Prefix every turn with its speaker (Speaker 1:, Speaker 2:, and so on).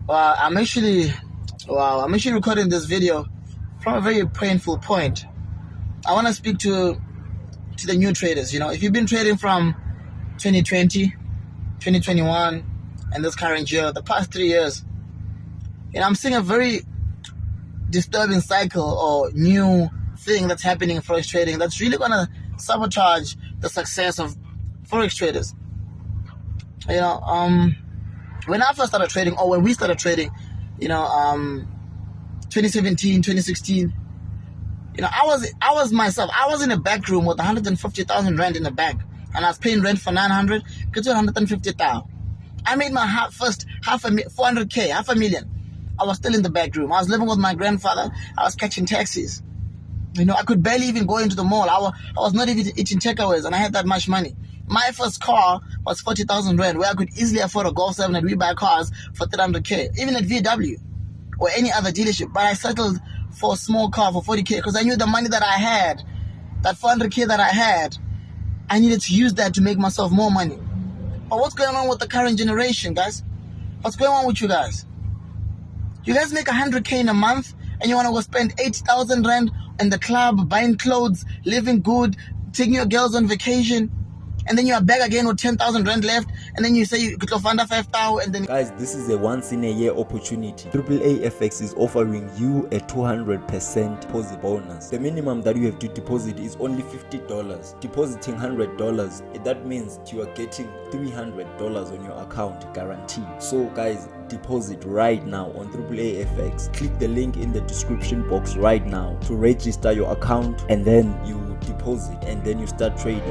Speaker 1: I'm actually recording this video from a very painful point. I want to speak to the new traders. If you've been trading from 2020, 2021, and this current year, the past 3 years, I'm seeing a very disturbing cycle or new thing that's happening in Forex trading that's really going to sabotage the success of Forex traders. When I first started trading, or when we started trading, 2017, 2016, I was myself. I was in a back room with 150,000 rand in the bank, and I was paying rent for 900, get to 150,000. I made my first 400K, half a million. I was still in the back room. I was living with my grandfather. I was catching taxis. I could barely even go into the mall. I was not even eating takeaways, and I had that much money. My first car was 40,000 rand, where I could easily afford a Golf 7, and we buy cars for 300K, even at VW or any other dealership. But I settled for a small car for 40K because I knew the money that I had, that 400K that I had, I needed to use that to make myself more money. But what's going on with the current generation, guys? What's going on with you guys? You guys make 100K in a month, and you want to go spend 80,000 rand in the club, buying clothes, living good, taking your girls on vacation, and then you are back again with 10,000 rand left, and then you say you could find 5,000, and then...
Speaker 2: Guys, this is a once-in-a-year opportunity. AAA FX is offering you a 200% deposit bonus. The minimum that you have to deposit is only $50. Depositing $100, that means you are getting $300 on your account guaranteed. So guys, deposit right now on AAA FX. Click the link in the description box right now to register your account, and then you deposit, and then you start trading.